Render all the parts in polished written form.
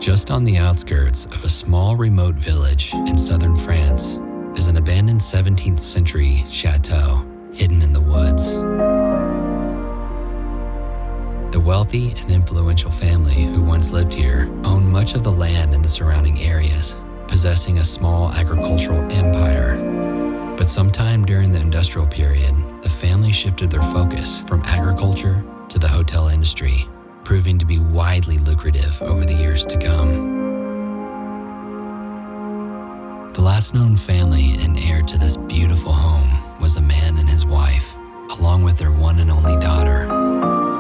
Just on the outskirts of a small remote village in southern France is an abandoned 17th century chateau hidden in the woods. The wealthy and influential family who once lived here owned much of the land in the surrounding areas, possessing a small agricultural empire. But sometime during the industrial period, the family shifted their focus from agriculture to the hotel industry, proving to be widely lucrative over the years to come. The last known family and heir to this beautiful home was a man and his wife, along with their one and only daughter.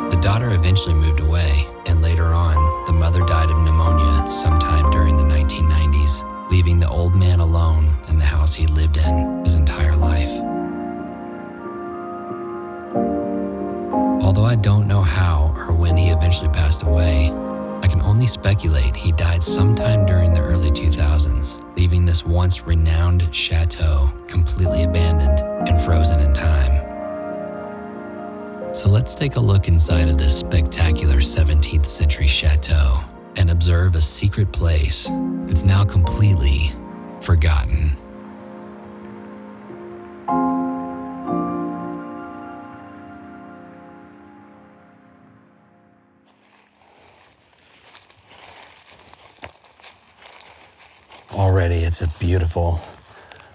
The daughter eventually moved away, and later on, the mother died of pneumonia sometime during the 1990s, leaving the old man alone in the house he lived in his entire life. Although I don't know how or when he eventually passed away, I can only speculate he died sometime during the early 2000s, leaving this once renowned chateau completely abandoned and frozen in time. So let's take a look inside of this spectacular 17th century chateau and observe a secret place that's now completely forgotten. Already, it's a beautiful,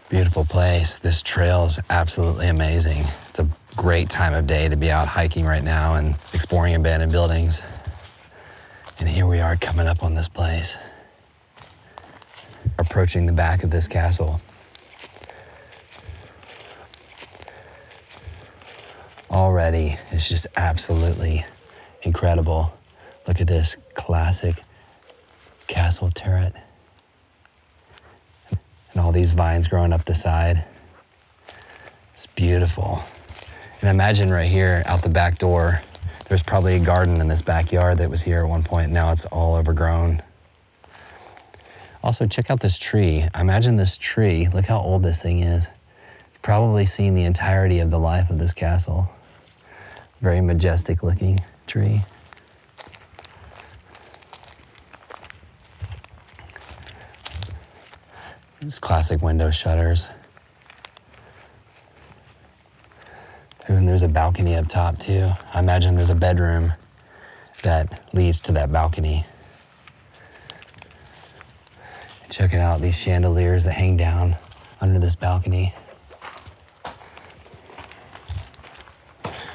beautiful place. This trail is absolutely amazing. It's a great time of day to be out hiking right now and exploring abandoned buildings. And here we are coming up on this place, approaching the back of this castle. Already, it's just absolutely incredible. Look at this classic castle turret. And all these vines growing up the side. It's beautiful. And imagine right here out the back door, there's probably a garden in this backyard that was here at one point. Now it's all overgrown. Also, check out this tree. Imagine this tree. Look how old this thing is. It's probably seen the entirety of the life of this castle. Very majestic looking tree. These classic window shutters. And there's a balcony up top too. I imagine there's a bedroom that leads to that balcony. And check it out, these chandeliers that hang down under this balcony.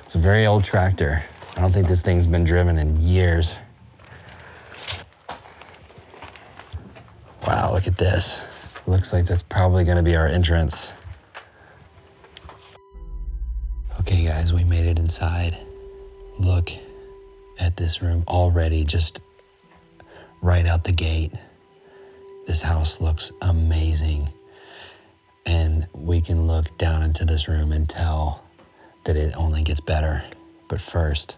It's a very old tractor. I don't think this thing's been driven in years. Wow, look at this. Looks like that's probably gonna be our entrance. Okay guys, we made it inside. Look at this room already, just right out the gate. This house looks amazing. And we can look down into this room and tell that it only gets better. But first,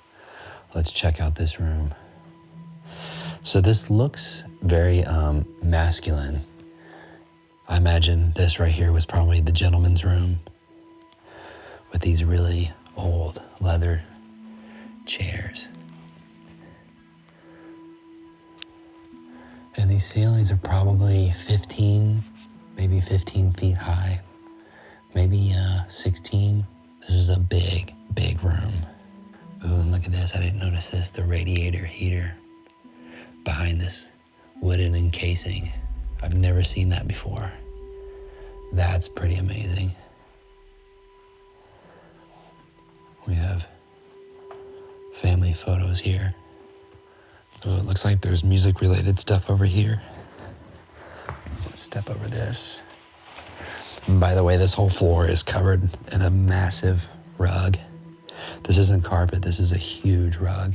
let's check out this room. So this looks very masculine. I imagine this right here was probably the gentleman's room with these really old leather chairs. And these ceilings are probably 15, maybe 15 feet high, maybe 16. This is a big, big room. Ooh, and look at this, I didn't notice this, the radiator heater behind this wooden encasing. I've never seen that before. That's pretty amazing. We have family photos here. Oh, it looks like there's music related stuff over here. Let's step over this. And by the way, this whole floor is covered in a massive rug. This isn't carpet, this is a huge rug.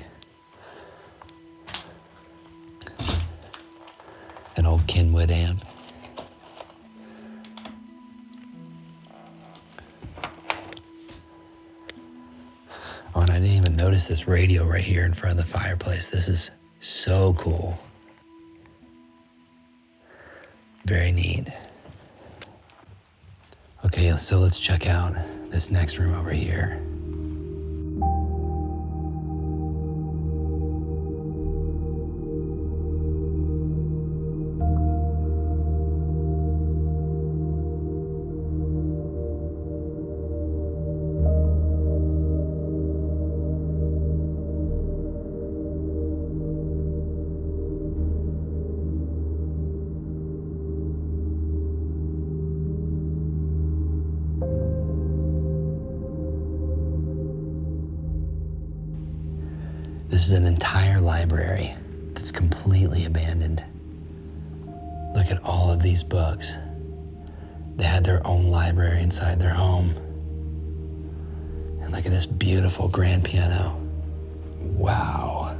An old Kenwood amp. Oh, and I didn't even notice this radio right here in front of the fireplace. This is so cool. Very neat. Okay, so let's check out this next room over here. This is an entire library that's completely abandoned. Look at all of these books. They had their own library inside their home. And look at this beautiful grand piano. Wow.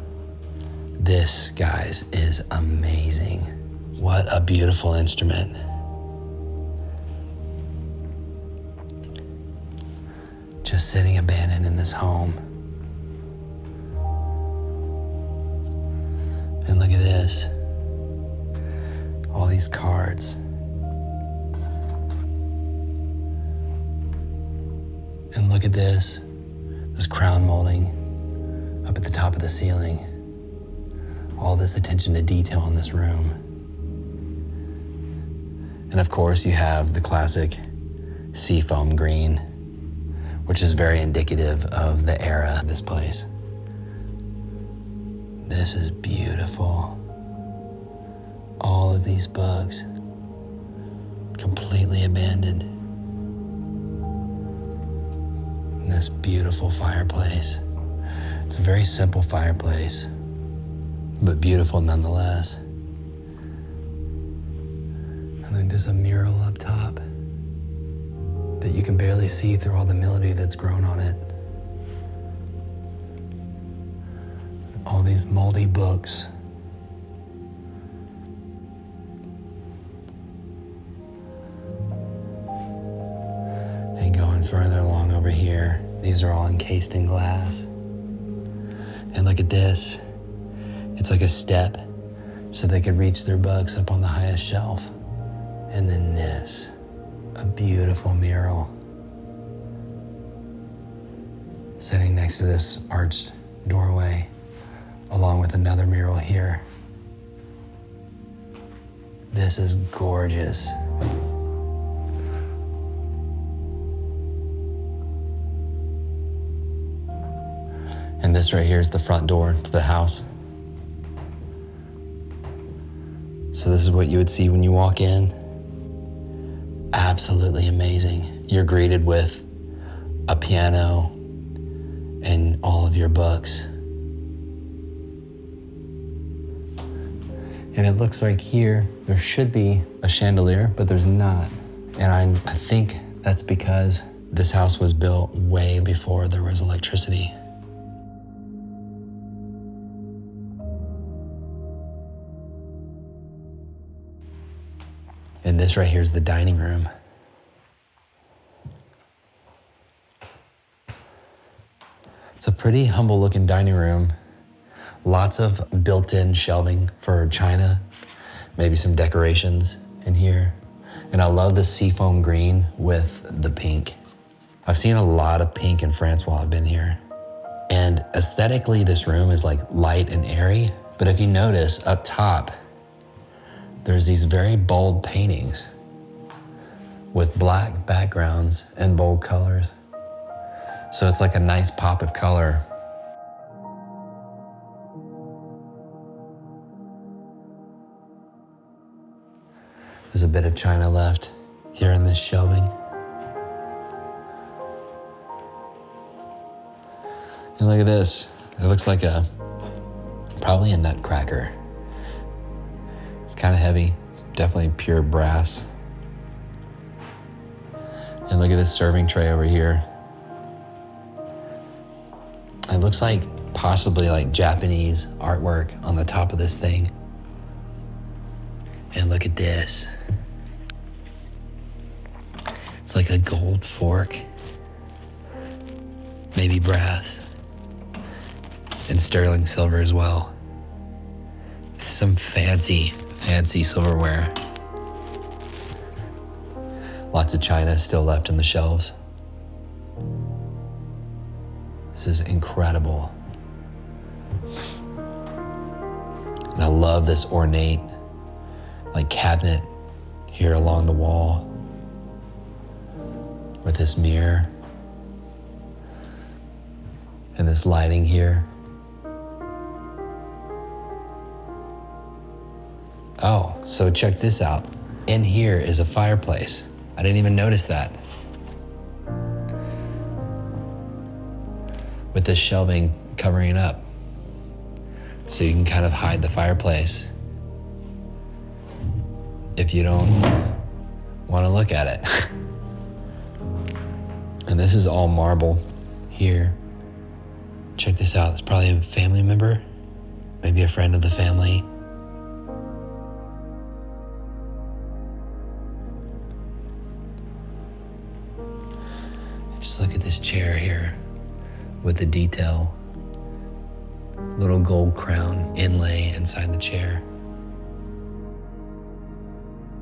This, guys, is amazing. What a beautiful instrument. Just sitting abandoned in this home. And look at this. All these cards. And look at this crown molding up at the top of the ceiling. All this attention to detail in this room. And of course you have the classic seafoam green, which is very indicative of the era of this place. This is beautiful. All of these books, completely abandoned. And this beautiful fireplace. It's a very simple fireplace, but beautiful nonetheless. I think there's a mural up top that you can barely see through all the mildew that's grown on it. All these moldy books. And going further along over here, these are all encased in glass. And look at this. It's like a step so they could reach their books up on the highest shelf. And then this, a beautiful mural sitting next to this arched doorway, along with another mural here. This is gorgeous. And this right here is the front door to the house. So this is what you would see when you walk in. Absolutely amazing. You're greeted with a piano and all of your books. And it looks like here there should be a chandelier, but there's not. And I think that's because this house was built way before there was electricity. And this right here is the dining room. It's a pretty humble looking dining room. Lots of built-in shelving for china, maybe some decorations in here. And I love the seafoam green with the pink. I've seen a lot of pink in France while I've been here. And aesthetically, this room is like light and airy. But if you notice up top, there's these very bold paintings with black backgrounds and bold colors. So it's like a nice pop of color. There's a bit of china left here in this shelving. And look at this. It looks like probably a nutcracker. It's kind of heavy. It's definitely pure brass. And look at this serving tray over here. It looks like possibly like Japanese artwork on the top of this thing. And look at this. It's like a gold fork, maybe brass, and sterling silver as well. Some fancy silverware. Lots of china still left in the shelves. This is incredible. And I love this ornate like cabinet here along the wall with this mirror and this lighting here. Oh, so check this out. In here is a fireplace. I didn't even notice that. With this shelving covering it up. so you can kind of hide the fireplace if you don't want to look at it. And this is all marble here. Check this out. It's probably a family member, maybe a friend of the family. Just look at this chair here with the detail. Little gold crown inlay inside the chair.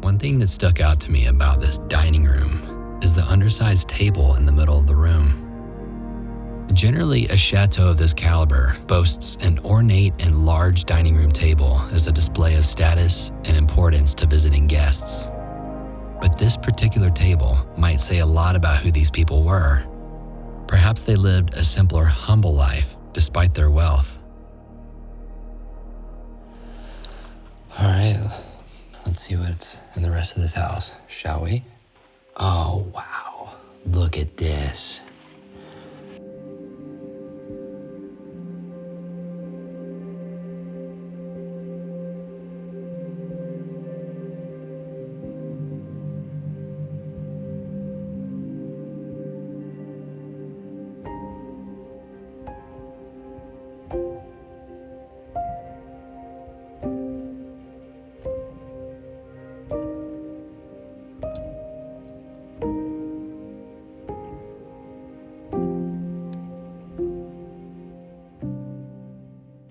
One thing that stuck out to me about this dining room is the undersized table in the middle of the room. Generally, a chateau of this caliber boasts an ornate and large dining room table as a display of status and importance to visiting guests. But this particular table might say a lot about who these people were. Perhaps they lived a simpler, humble life despite their wealth. All right, let's see what's in the rest of this house, shall we? Oh, wow. Look at this.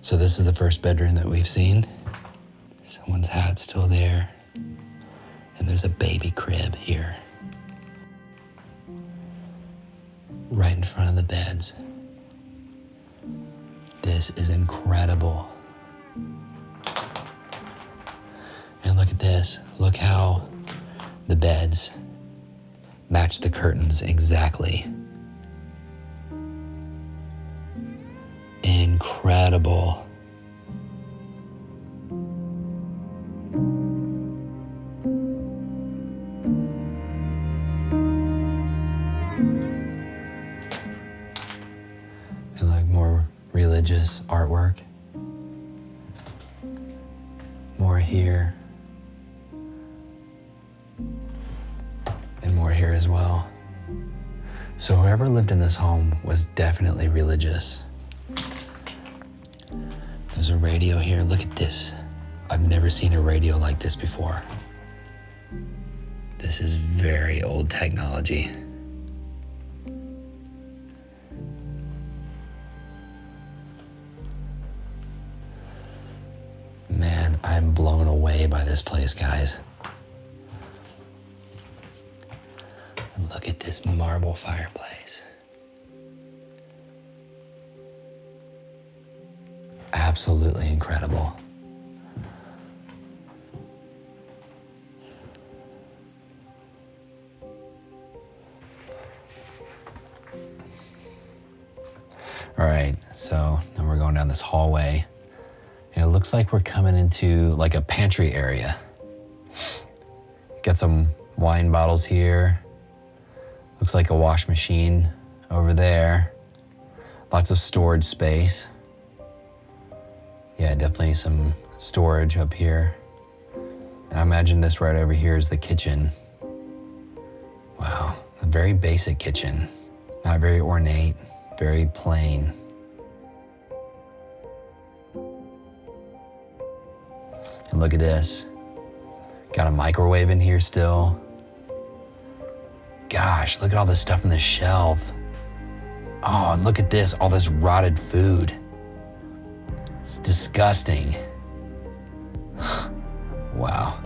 So this is the first bedroom that we've seen. Someone's hat's still there. And there's a baby crib here. Right in front of the beds. This is incredible. And look at this. Look how the beds match the curtains exactly. Incredible. And like more religious artwork. More here. And more here as well. So whoever lived in this home was definitely religious. There's a radio here. Look at this. I've never seen a radio like this before. This is very old technology. Man, I'm blown away by this place, guys. And look at this marble fireplace. Absolutely incredible. All right, so now we're going down this hallway. And it looks like we're coming into like a pantry area. Got some wine bottles here. Looks like a wash machine over there. Lots of storage space. Yeah, definitely some storage up here. And I imagine this right over here is the kitchen. Wow, a very basic kitchen. Not very ornate, very plain. And look at this. Got a microwave in here still. Gosh, look at all this stuff on the shelf. Oh, and look at this, all this rotted food. It's disgusting. Wow.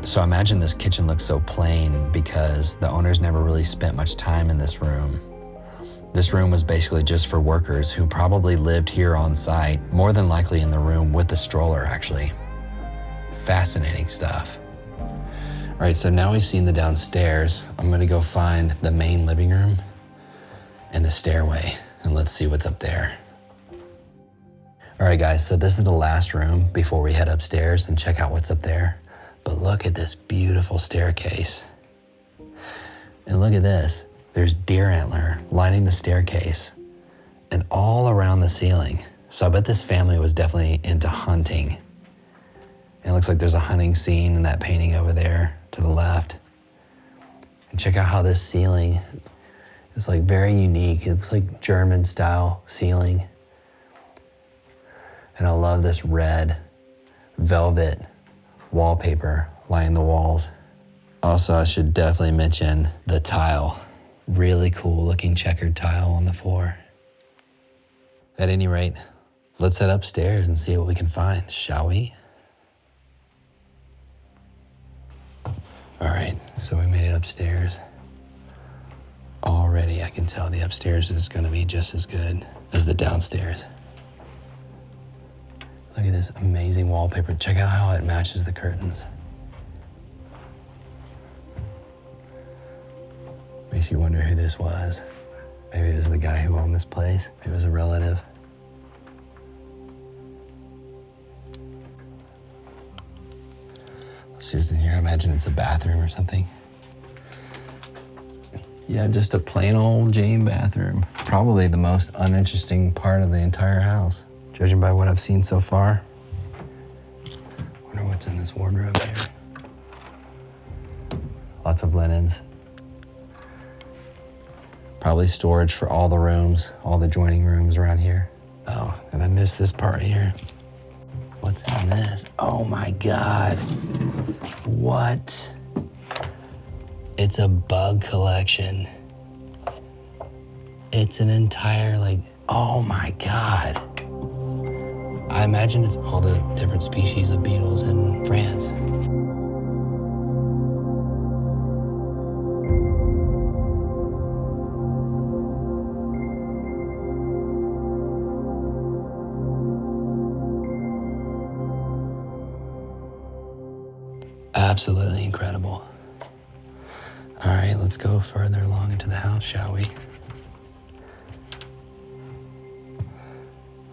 So I imagine this kitchen looks so plain because the owners never really spent much time in this room. This room was basically just for workers who probably lived here on site, more than likely in the room with the stroller, actually. Fascinating stuff. All right, so now we've seen the downstairs. I'm gonna go find the main living room and the stairway, and let's see what's up there. All right, guys, so this is the last room before we head upstairs and check out what's up there. But look at this beautiful staircase. And look at this. There's deer antler lining the staircase and all around the ceiling. So I bet this family was definitely into hunting. And it looks like there's a hunting scene in that painting over there to the left. And check out how this ceiling is like very unique. It looks like German style ceiling. And I love this red velvet wallpaper lining the walls. Also, I should definitely mention the tile. Really cool looking checkered tile on the floor. At any rate, let's head upstairs and see what we can find, shall we? All right, so we made it upstairs. Already I can tell the upstairs is gonna be just as good as the downstairs. Look at this amazing wallpaper. Check out how it matches the curtains. Makes you wonder who this was. Maybe it was the guy who owned this place. Maybe it was a relative. Let's see what's in here. I imagine it's a bathroom or something. Yeah, just a plain old Jane bathroom. Probably the most uninteresting part of the entire house, judging by what I've seen so far. Wonder what's in this wardrobe here. Lots of linens. Probably storage for all the rooms, all the joining rooms around here. Oh, and I missed this part here. What's in this? Oh my God. What? It's a bug collection. It's an entire oh my God. I imagine it's all the different species of beetles in France. Absolutely incredible. All right, let's go further along into the house, shall we?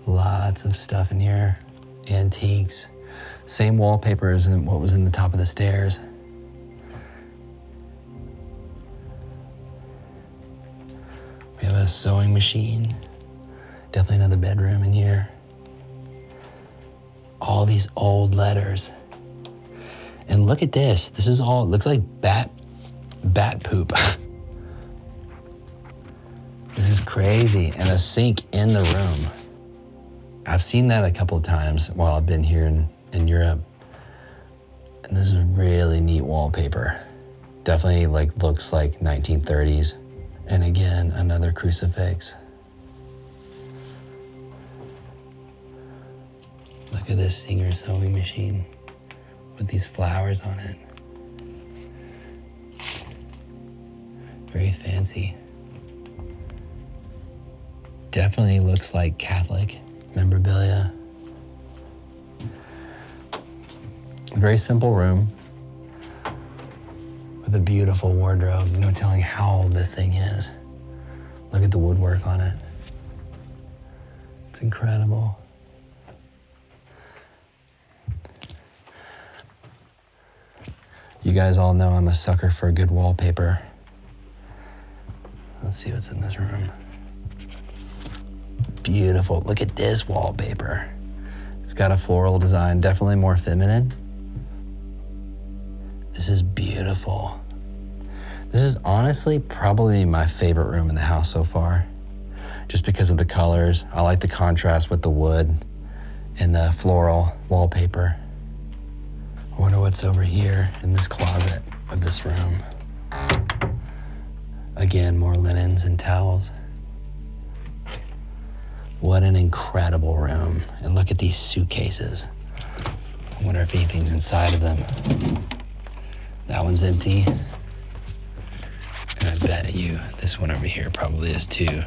Lots of stuff in here, antiques. Same wallpaper as in what was in the top of the stairs. We have a sewing machine. Definitely another bedroom in here. All these old letters. And look at this. This is all, it looks like bat poop. This is crazy. And a sink in the room. I've seen that a couple of times while I've been here in Europe. And this is really neat wallpaper. Definitely looks like 1930s. And again, another crucifix. Look at this Singer sewing machine with these flowers on it. Very fancy. Definitely looks like Catholic memorabilia. A very simple room with a beautiful wardrobe. No telling how old this thing is. Look at the woodwork on it. It's incredible. You guys all know I'm a sucker for a good wallpaper. Let's see what's in this room. Beautiful. Look at this wallpaper. It's got a floral design, definitely more feminine. This is beautiful. This is honestly probably my favorite room in the house so far, just because of the colors. I like the contrast with the wood and the floral wallpaper. I wonder what's over here in this closet of this room. Again, more linens and towels. What an incredible room. And look at these suitcases. I wonder if anything's inside of them. That one's empty. And I bet you this one over here probably is too.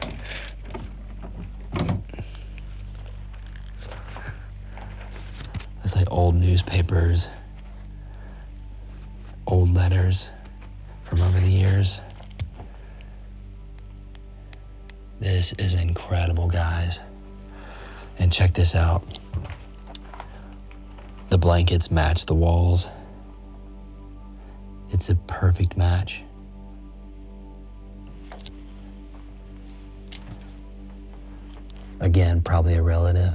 It's like old newspapers, old letters from over the years. This is incredible, guys. And check this out. The blankets match the walls. It's a perfect match. Again, probably a relative.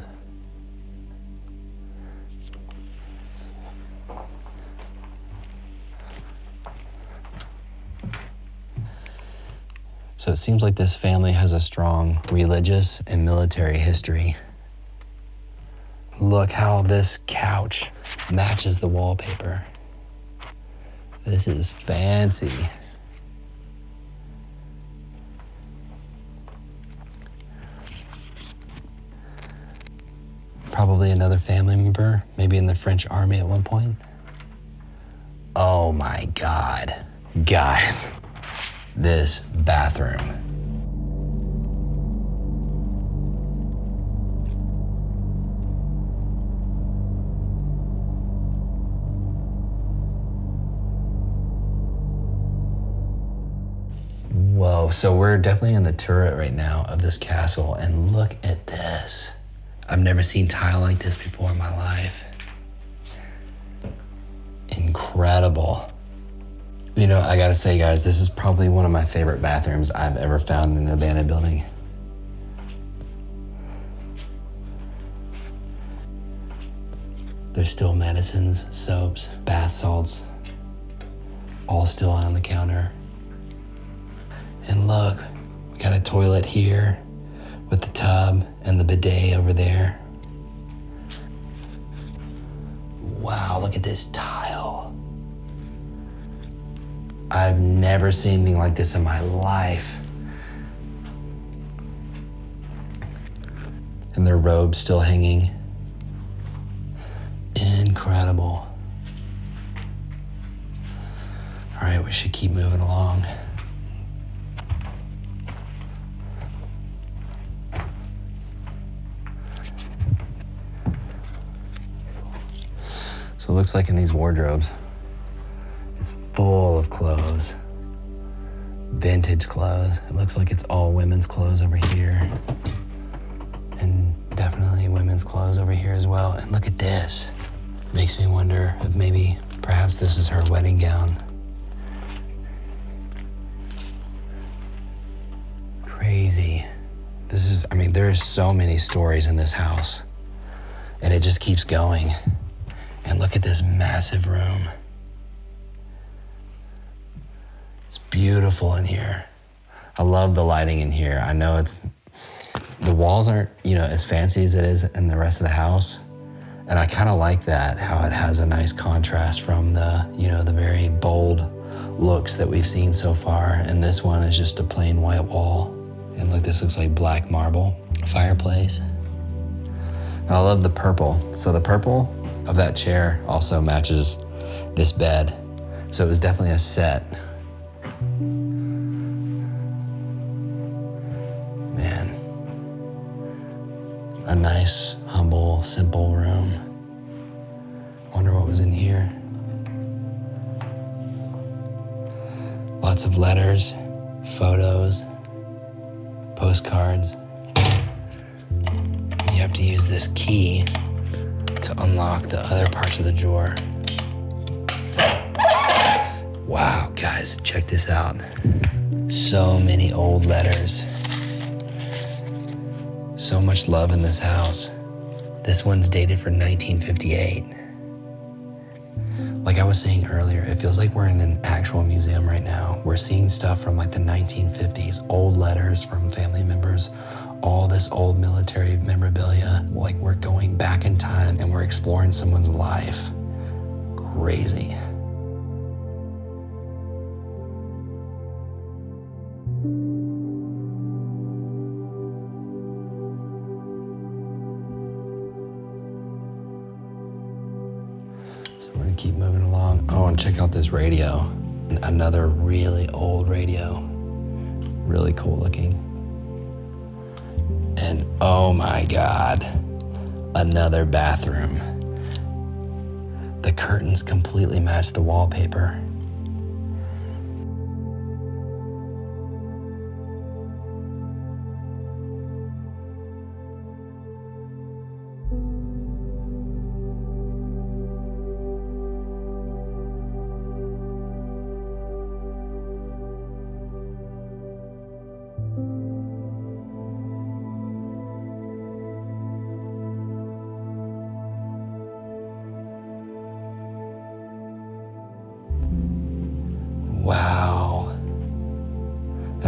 So it seems like this family has a strong religious and military history. Look how this couch matches the wallpaper. This is fancy. Probably another family member, maybe in the French army at one point. Oh my God. Guys, this bathroom. Whoa, so we're definitely in the turret right now of this castle, and look at this. I've never seen tile like this before in my life. Incredible. You know, I gotta say, guys, this is probably one of my favorite bathrooms I've ever found in an abandoned building. There's still medicines, soaps, bath salts, all still on the counter. And look, we got a toilet here with the tub and the bidet over there. Wow, look at this tile. I've never seen anything like this in my life. And their robes still hanging. Incredible. All right, we should keep moving along. So it looks like in these wardrobes, it's full of clothes, vintage clothes. It looks like it's all women's clothes over here, and definitely women's clothes over here as well. And look at this. Makes me wonder if maybe, perhaps this is her wedding gown. Crazy. This is, I mean, there's so many stories in this house, and it just keeps going. And look at this massive room. It's beautiful in here. I love the lighting in here. I know the walls aren't, as fancy as it is in the rest of the house. And I kind of like that, how it has a nice contrast from the very bold looks that we've seen so far. And this one is just a plain white wall. And look, this looks like black marble fireplace. And I love the purple. So the purple of that chair also matches this bed. So it was definitely a set. Man, a nice, humble, simple room. Wonder what was in here. Lots of letters, photos, postcards. You have to use this key to unlock the other parts of the drawer. Wow, guys, check this out. So many old letters. So much love in this house. This one's dated for 1958. Like I was saying earlier, it feels like we're in an actual museum right now. We're seeing stuff from like the 1950s, old letters from family members, all this old military memorabilia. Like we're going back in time and we're exploring someone's life. Crazy. So we're gonna keep moving along. Oh, and check out this radio. Another really old radio. Really cool looking. And oh my God, another bathroom. The curtains completely match the wallpaper.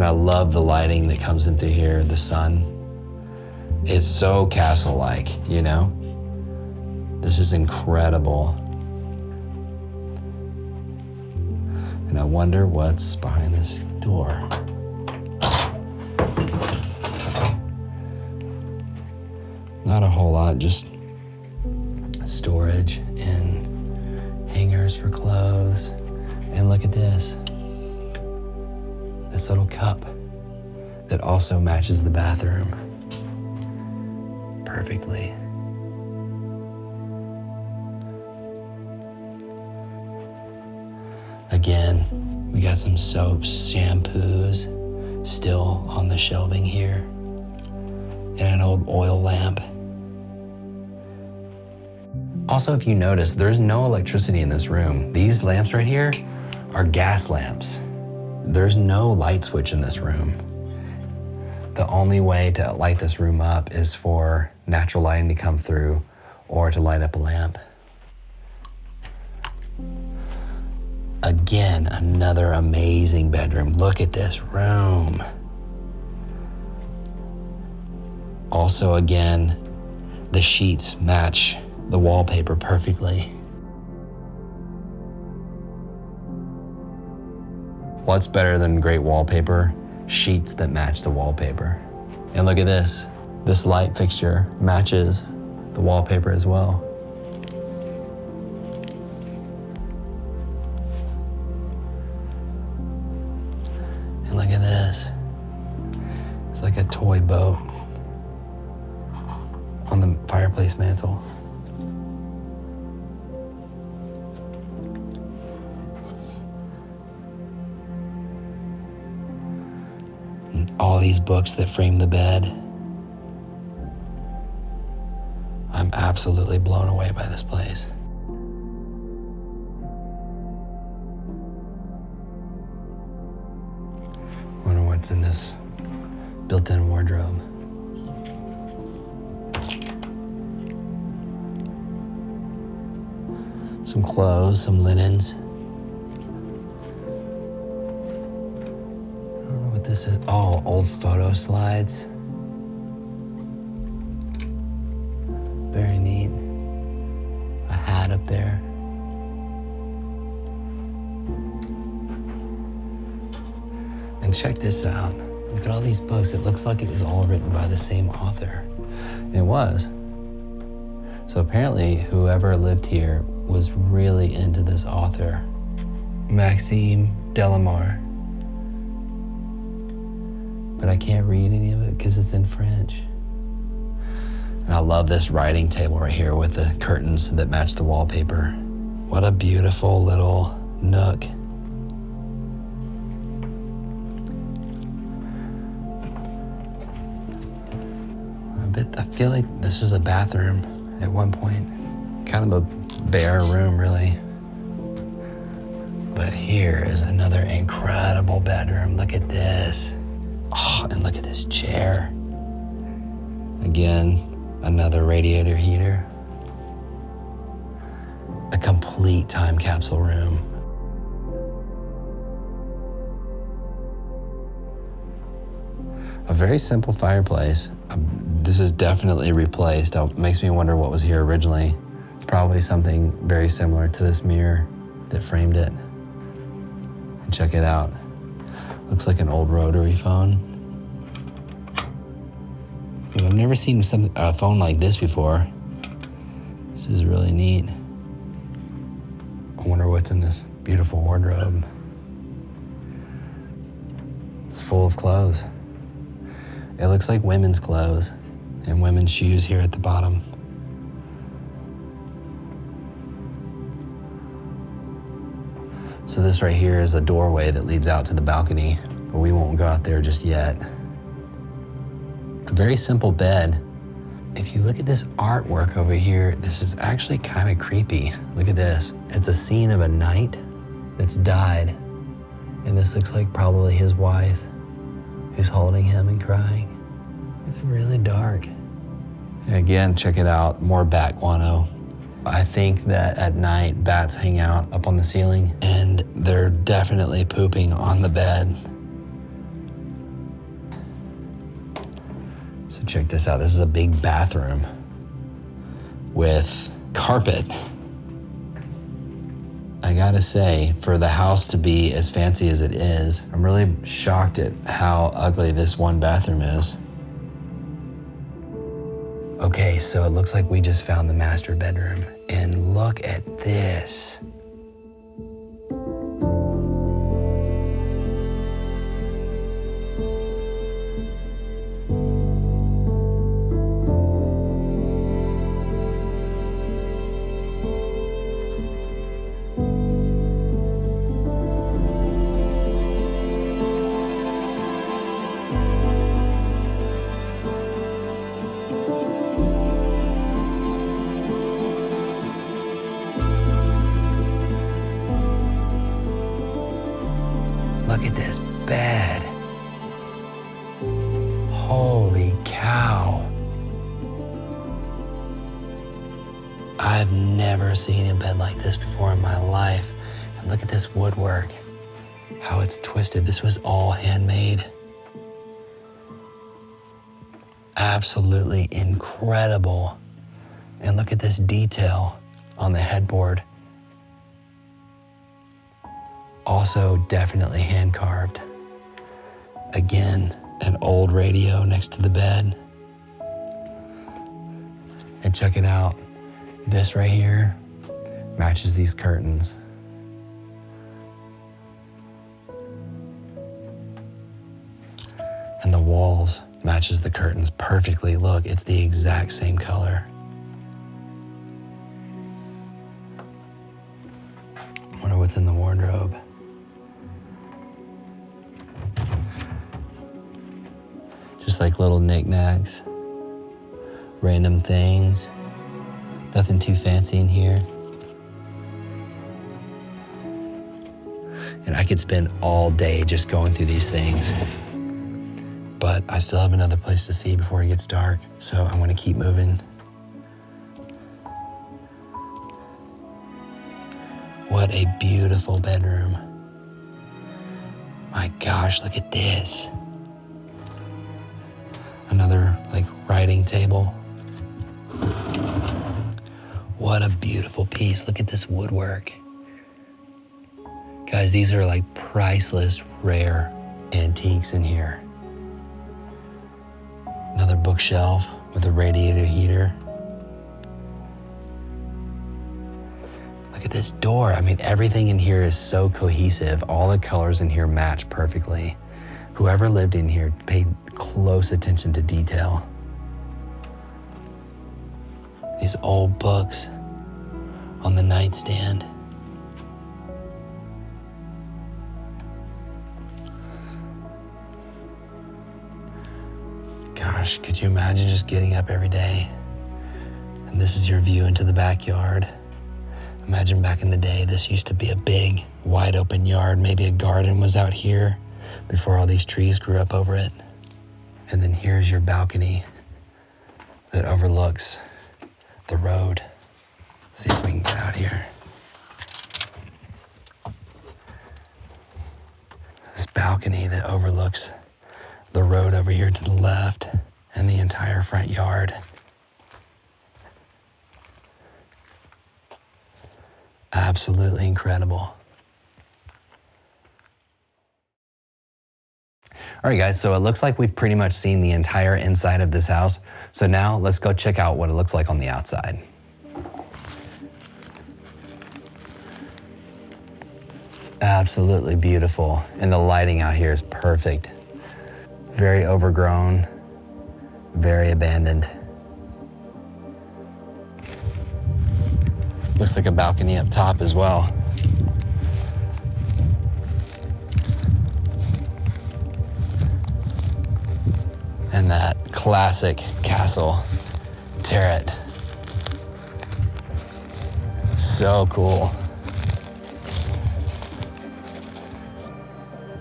And I love the lighting that comes into here, the sun. It's so castle-like, you know? This is incredible. And I wonder what's behind this door. Not a whole lot, just storage and hangers for clothes. And look at this. This little cup that also matches the bathroom perfectly. Again, we got some soaps, shampoos still on the shelving here, and an old oil lamp. Also, if you notice, there's no electricity in this room. These lamps right here are gas lamps. There's no light switch in this room. The only way to light this room up is for natural lighting to come through or to light up a lamp. Again, another amazing bedroom. Look at this room. Also, again, the sheets match the wallpaper perfectly. What's better than great wallpaper? Sheets that match the wallpaper. And look at this. This light fixture matches the wallpaper as well. And look at this. It's like a toy boat on the fireplace mantle. And all these books that frame the bed. I'm absolutely blown away by this place. Wonder what's in this built-in wardrobe. Some clothes, some linens. I don't know what this is. Oh, old photo slides. Very neat. A hat up there. And check this out. Look at all these books. It looks like it was all written by the same author. It was. So apparently whoever lived here was really into this author, Maxime Delamare. But I can't read any of it because it's in French. And I love this writing table right here with the curtains that match the wallpaper. What a beautiful little nook. I feel like this was a bathroom at one point. Kind of a bare room, really. But here is another incredible bedroom. Look at this. Oh, and look at this chair. Again, another radiator heater. A complete time capsule room. A very simple fireplace. This is definitely replaced. It makes me wonder what was here originally. Probably something very similar to this mirror that framed it. And check it out. Looks like an old rotary phone. I've never seen a phone like this before. This is really neat. I wonder what's in this beautiful wardrobe. It's full of clothes. It looks like women's clothes and women's shoes here at the bottom. So this right here is a doorway that leads out to the balcony, but we won't go out there just yet. A very simple bed. If you look at this artwork over here, this is actually kind of creepy. Look at this. It's a scene of a knight that's died. And this looks like probably his wife who's holding him and crying. It's really dark. Again, check it out, more bat guano. I think that at night, bats hang out up on the ceiling and they're definitely pooping on the bed. Check this out. This is a big bathroom with carpet. I gotta say, for the house to be as fancy as it is, I'm really shocked at how ugly this one bathroom is. Okay, so it looks like we just found the master bedroom, and look at this. Look at this bed. Holy cow. I've never seen a bed like this before in my life. And look at this woodwork, how it's twisted. This was all handmade. Absolutely incredible. And look at this detail on the headboard. Also definitely hand carved. Again, an old radio next to the bed. And check it out. This right here matches these curtains. And the walls matches the curtains perfectly. Look, it's the exact same color. Wonder what's in the wardrobe. Just like little knickknacks, random things. Nothing too fancy in here. And I could spend all day just going through these things. But I still have another place to see before it gets dark, so I'm gonna keep moving. What a beautiful bedroom. My gosh, look at this. Another like writing table. What a beautiful piece. Look at this woodwork. Guys, these are like priceless, rare antiques in here. Another bookshelf with a radiator heater. Look at this door. I mean, everything in here is so cohesive. All the colors in here match perfectly. Whoever lived in here paid close attention to detail. These old books on the nightstand. Gosh, could you imagine just getting up every day and this is your view into the backyard? Imagine back in the day, this used to be a big, wide open yard. Maybe a garden was out here before all these trees grew up over it. And then here's your balcony that overlooks the road. See if we can get out here. This balcony that overlooks the road over here to the left and the entire front yard. Absolutely incredible. All right, guys, so it looks like we've pretty much seen the entire inside of this house. So now let's go check out what it looks like on the outside. It's absolutely beautiful, and the lighting out here is perfect. It's very overgrown, very abandoned. Looks like a balcony up top as well. And that classic castle turret. So cool.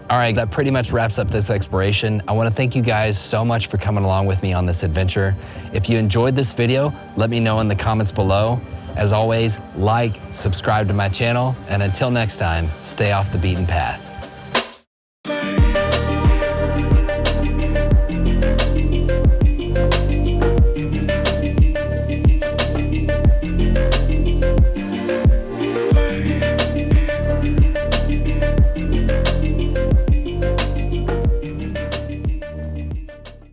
All right, that pretty much wraps up this exploration. I wanna thank you guys so much for coming along with me on this adventure. If you enjoyed this video, let me know in the comments below. As always, like, subscribe to my channel, and until next time, stay off the beaten path.